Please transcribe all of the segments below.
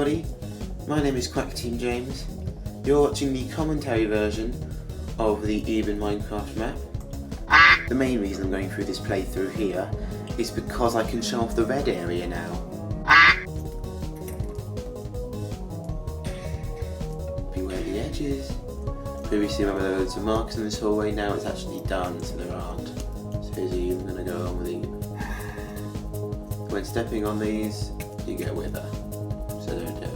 everybody, my name is Quack Team James. You're watching the commentary version of the Teeheebee Minecraft map. The main reason I'm going through this playthrough here is because I can show off the red area now. Beware the edges. Previously there were loads of marks in this hallway, now it's actually done so there aren't. So here's you, I'm going to go on with the... When stepping on these, you get wither, so don't do it.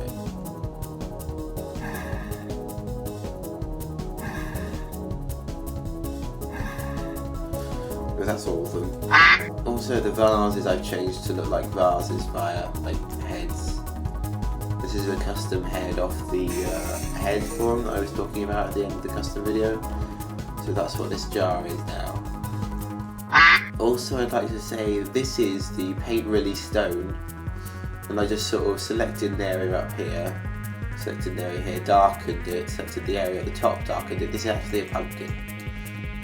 But that's all of them. Also the vases I've changed to look like vases via heads. This is a custom head off the head form that I was talking about at the end of the custom video. So that's what this jar is now. Also I'd like to say this is the paint release stone, and I just sort of selected an area up here, selected an area here, darkened it, selected the area at the top, darkened it. This is actually a pumpkin.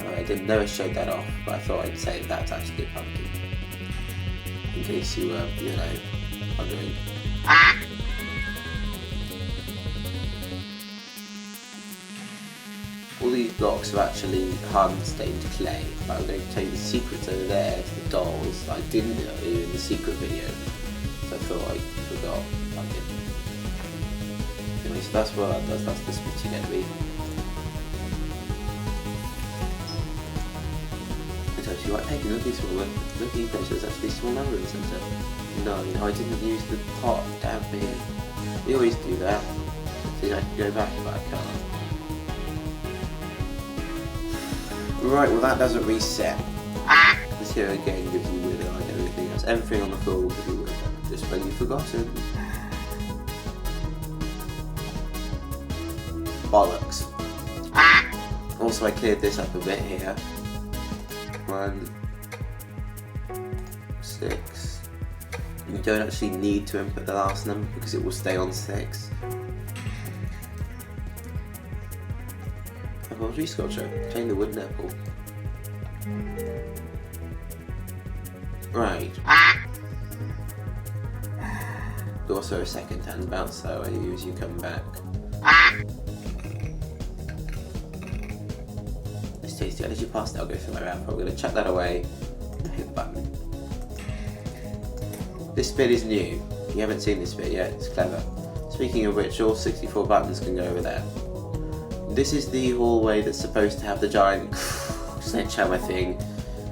I didn't never showed that off, but I thought I'd say that's actually a pumpkin. In case you were, wondering. All these blocks are actually hardened stained clay. I'm going to tell you the secrets over there to the dolls. I didn't know in the secret video, so I thought I forgot. I didn't. Anyway, so that's what that does. That's the split you're going to be. So you're like, hey, look at this one. Look at these. There's actually a small number in the centre. No, I didn't use the pot down here. We always do that. See, I can go back, but I can't. Right, well that doesn't reset. This here again gives you wither like everything else. Everything on the floor will give you wither, just when you've forgotten. Bollocks. Also I cleared this up a bit here. 1, 6. You don't actually need to input the last number because it will stay on 6. Tree sculpture. Change the wooden apple. Right. Also a second hand bounce though I use you come back. It's tasty. As you pass it, I'll go through my mouth. I'm going to chuck that away and hit the button. This bit is new. You haven't seen this bit yet. It's clever. Speaking of which, all 64 buttons can go over there. This is the hallway that's supposed to have the giant sledgehammer thing,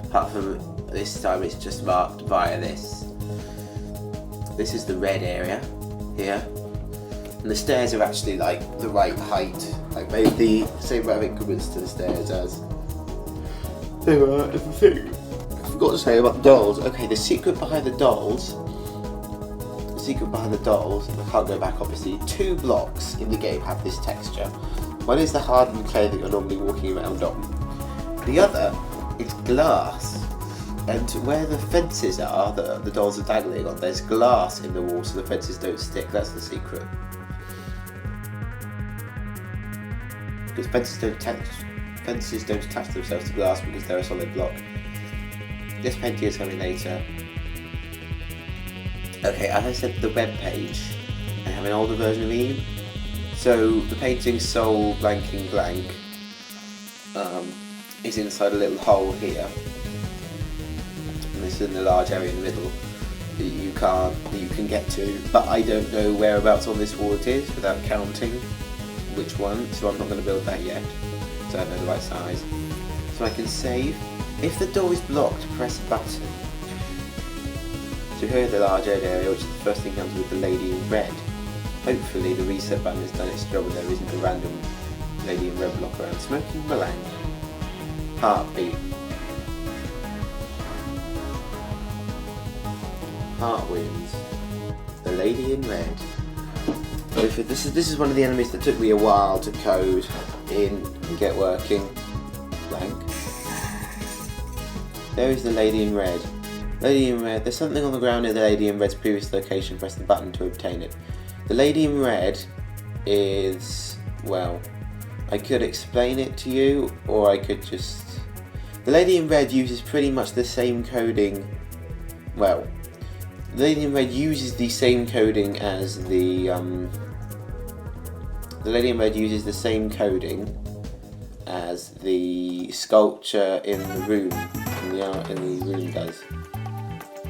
apart from this time it's just marked via this. This is the red area here, and the stairs are actually like the right height. I made the same amount of increments to the stairs as they were in the thing. I forgot to say about the dolls. Okay, the secret behind the dolls, I can't go back obviously, 2 blocks in the game have this texture. One is the hardened clay that you're normally walking around on. The other is glass. And where the fences are, that the dolls are dangling on, there's glass in the wall so the fences don't stick. That's the secret. Because fences don't attach themselves to glass because they're a solid block. This painting is coming later. Okay, as I said, the web page, I have an older version of Eve. So the painting Soul Blanking Blank is inside a little hole here, and this is in the large area in the middle that you can get to, but I don't know whereabouts on this wall it is without counting which one, so I'm not going to build that yet, so I don't know the right size. So I can save. If the door is blocked, press a button. So here is the large area, which is the first thing comes with the lady in red. Hopefully the reset button has done its job and there isn't a random lady in red block around. Smoking Meringue. Heartbeat. Heart wins. The lady in red. This is one of the enemies that took me a while to code in and get working. Blank. There is the lady in red. Lady in red. There's something on the ground near the lady in red's previous location. Press the button to obtain it. The lady in red is, well, I could explain it to you, or I could just... The lady in red uses pretty much the same coding, well, The lady in red uses the same coding as the lady in red uses the same coding as the sculpture in the room, in the room does.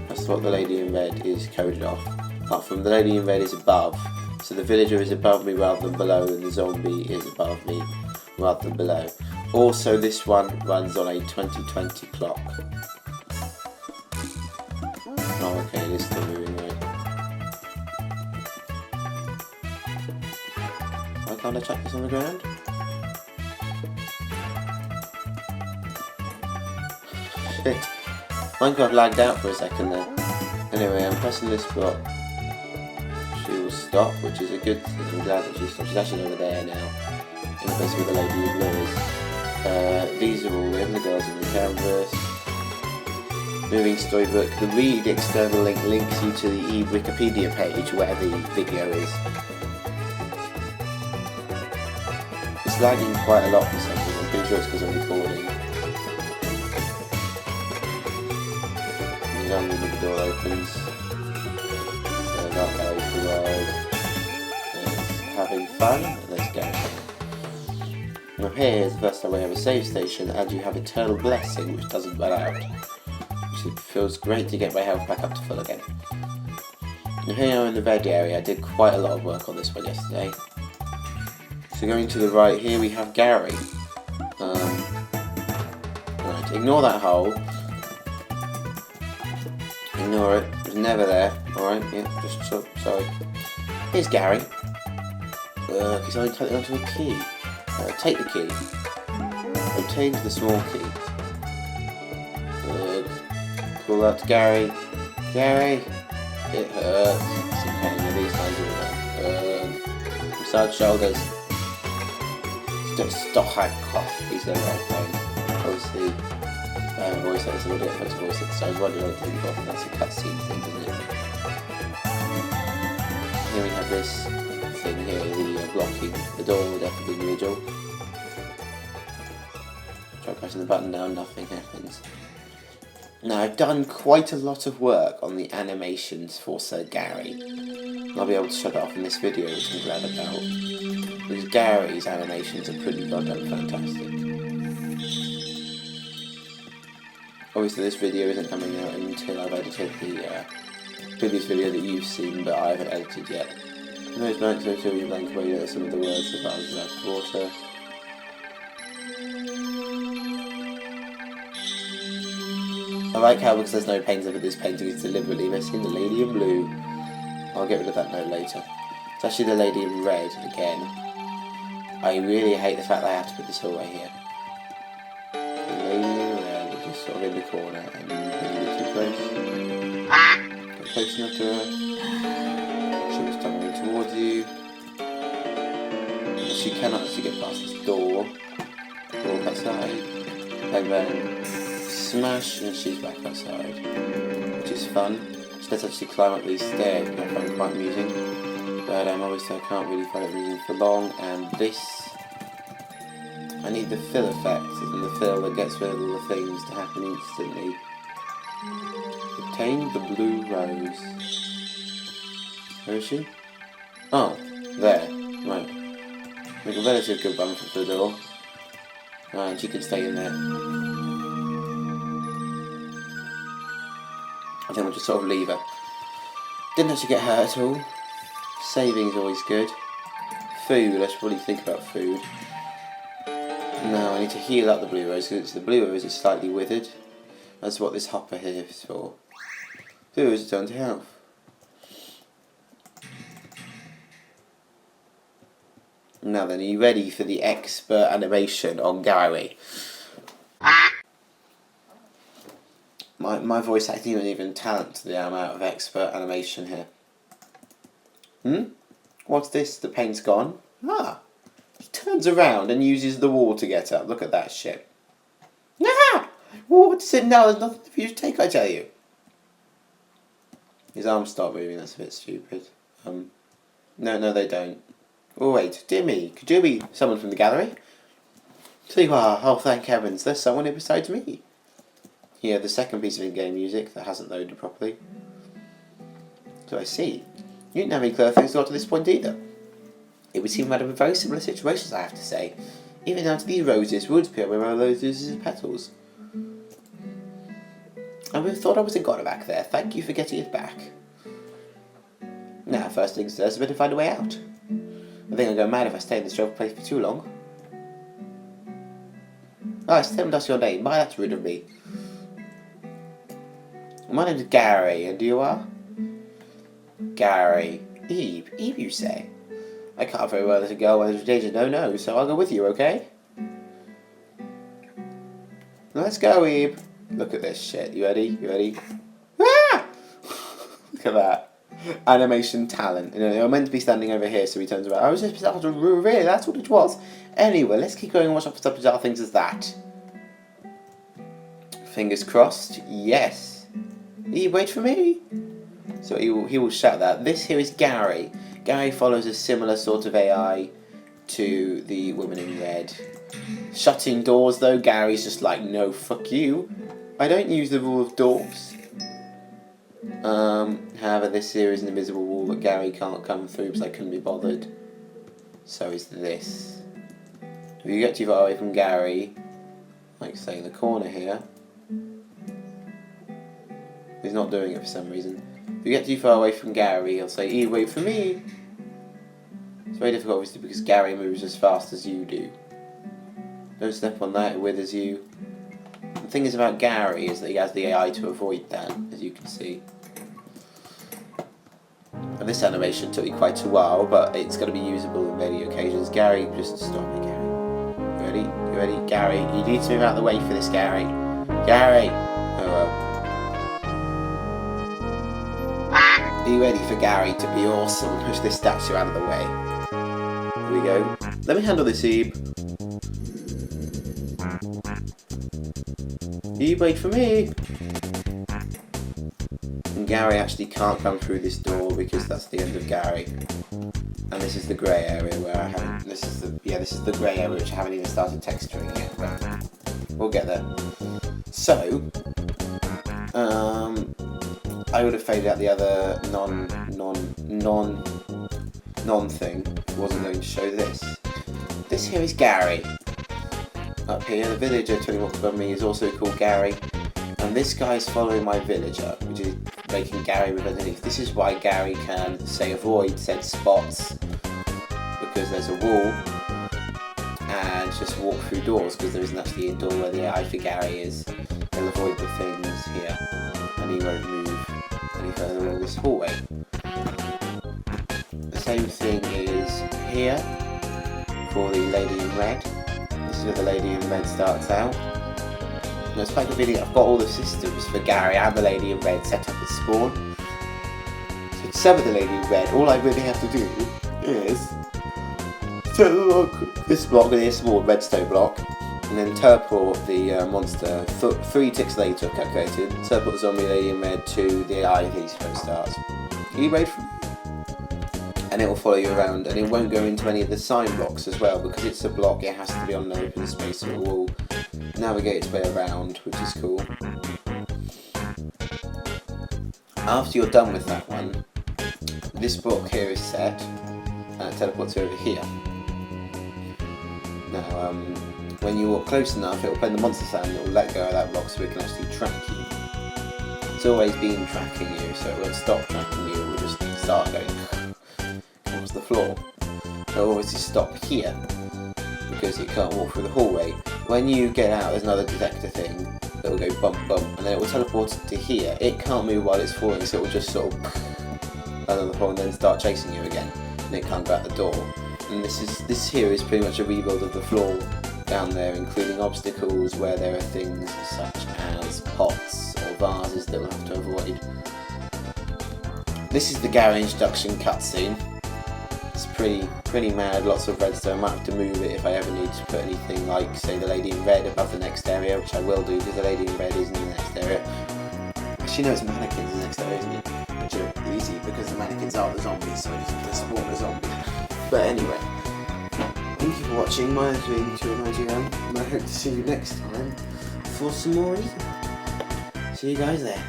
That's what the lady in red is coded off. Apart from the lady in red is above, so the villager is above me rather than below, and the zombie is above me rather than below. Also, this one runs on a 2020 clock. Oh, okay, it is still moving, right? Why can't I chuck this on the ground? Shit. Minecraft lagged out for a second there. Anyway, I'm pressing this block. She will stop, which is a good thing. I'm glad that she stopped. She's actually over there now. In the place where the lady in blue is. These are all in, the girls in the canvas. Moving storybook. The read external link links you to the Wikipedia page where the video is. It's lagging quite a lot for something. I'm pretty sure it's because I'm recording. The door opens. That goes the road. It's having fun. Let's go. Now here is the first time we have a save station, and you have Eternal Blessing, which doesn't run out. Which feels great to get my health back up to full again. Now here in the red area, I did quite a lot of work on this one yesterday. So going to the right here we have Gary. Right, ignore that hole. Ignore it. It was never there. Alright, yeah, just sorry. Here's Gary. He's only taking onto a key. Take the key. Obtain the small key. Good. Call out to Gary. Gary! It hurts. It's a pain. These times all done. Massage shoulders. Stop high cough. He's the right pain. Obviously. Voice actors a little bit to voice it, so I was wondering what to think of. That's a cutscene thing, isn't it? Here we have this thing here, the blocking the door, definitely individual. Try pressing the button now, nothing happens. Now, I've done quite a lot of work on the animations for Sir Gary. I'll be able to show it off in this video, which I'm glad about. Because Gary's animations are pretty goddamn fantastic. Obviously this video isn't coming out until I've edited the previous video that you've seen, but I haven't edited yet. Those blanks are you blank away at some of the words that I was left water. I like how, because there's no painting, but this painting is deliberately missing the lady in blue. I'll get rid of that note later. It's actually the lady in red again. I really hate the fact that I have to put this away here. The lady in red is just sort of in the corner, and when you get too close, get close enough to her. She'll start moving towards you. She cannot actually get past this door. Walk outside, and then smash, and she's back outside, which is fun. She does actually climb up these stairs, which I find quite amusing. But obviously I can't really find it amusing for long, and this, I need the fill effect, and the fill that gets rid of all the things to happen instantly. Obtain the blue rose. Where is she? Oh, there. Right. Make a relative good bump for the door. And she can stay in there. I think we'll just sort of leave her. Didn't actually get hurt at all. Saving is always good. Food, I should probably think about food. Now I need to heal up the blue rose, because the blue rose is slightly withered. That's what this hopper here is for. Blue rose is down to health. Now then, are you ready for the expert animation on Gary? My voice acting isn't even talent to the amount of expert animation here. What's this? The paint's gone? Ah! He turns around and uses the wall to get up. Look at that shit. Ah! What's it now? There's nothing for you to take, I tell you. His arms start moving, that's a bit stupid. No, they don't. Oh wait, dear me, could you be someone from the gallery? So you are. Oh, thank heavens, there's someone here besides me. Here, the second piece of in-game music that hasn't loaded properly. So I see. You didn't have any clever things to got to this point either. It would seem we had a very similar situations, I have to say. Even down to these roses would appear where our roses' petals. I would have thought I was a god back there. Thank you for getting it back. Now, first things first, I better find a way out. I think I'll go mad if I stay in this dreadful place for too long. Oh, I still haven't asked your name. Why, that's rude of me. My name's Gary, and you are? Gary. Eve, you say? I can't very well let it go when there's danger. No, so I'll go with you, okay? Let's go, Eve. Look at this shit. You ready? Ah! Look at that. Animation talent. You know, I'm meant to be standing over here, so he turns around. I was just bizarre. Really, that's what it was. Anyway, let's keep going and watch out for such bizarre things as that. Fingers crossed. Yes. Eve, wait for me. So he will shout that. This here is Gary. Gary follows a similar sort of AI to the woman in red. Shutting doors though, Gary's just like, no, fuck you. I don't use the rule of dwarfs. However, this here is an invisible wall that Gary can't come through because I couldn't be bothered. So is this. If you get too far away from Gary, like say in the corner here, he's not doing it for some reason. If you get too far away from Gary, he'll say, "E, wait for me." It's very difficult, obviously, because Gary moves as fast as you do. Don't step on that, it withers you. The thing is about Gary is that he has the AI to avoid that, as you can see. And this animation took me quite a while, but it's going to be usable in many occasions. Gary, just stop it, Gary. You ready? Gary, you need to move out of the way for this, Gary. Gary! Oh well. Are you ready for Gary to be awesome and push this statue out of the way? Here we go. Let me handle this, Eve. Eve, wait for me. And Gary actually can't come through this door because that's the end of Gary. And this is the grey area where I haven't. This is the grey area which I haven't even started texturing yet. But we'll get there. So, I would have faded out the other non thing. Wasn't going to show this. This here is Gary. Up here, the villager 20 blocks above me is also called Gary. And this guy's following my villager, which is making Gary move underneath. This is why Gary can, say, avoid said spots, because there's a wall, and just walk through doors, because there isn't actually a door where the AI for Gary is. He'll avoid the things here, and he won't move any further along this hallway. The same thing is here, for the lady in red. This is where the lady in red starts out. Now, it's quite convenient, I've got all the systems for Gary and the lady in red set up at spawn. So to summon the lady in red, all I really have to do is look this block with this small redstone block, and then teleport the monster 3 ticks later, calculated, teleport the zombie lady in red to the AI these first starts. You wait for and it will follow you around, and it won't go into any of the sign blocks as well, because it's a block, it has to be on an open space, so it will navigate its way around, which is cool. After you're done with that one, this block here is set, and it teleports over here. Now, when you walk close enough, it will play the monster sound, and it will let go of that block so it can actually track you. It's always been tracking you, so it won't stop tracking you, it will just start going towards the floor. It will obviously stop here, because you can't walk through the hallway. When you get out, there's another detector thing that will go bump bump, and then it will teleport to here. It can't move while it's falling, so it will just sort of land on the floor and then start chasing you again, and it can't go out the door. And this here is pretty much a rebuild of the floor down there, including obstacles where there are things such as pots or vases that we'll have to avoid. This is the Gary introduction cutscene. It's pretty mad, lots of redstone. I might have to move it if I ever need to put anything like, say, the lady in red above the next area, which I will do because the lady in red isn't in the next area. Actually, no, it's mannequins in the next area, isn't it? Which are easy because the mannequins are the zombies, so I just have to spawn a zombie. But anyway, thank you for watching. Mine's been 291, and I hope to see you next time for some more eating. See you guys then.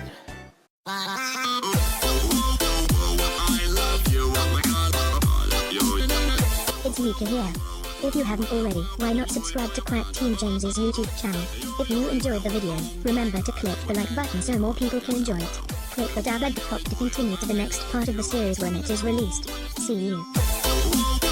sneaker here. If you haven't already, why not subscribe to Quack Team James's YouTube channel? If you enjoyed the video, remember to click the like button so more people can enjoy it. Click the dab at the top to continue to the next part of the series when it is released. See you.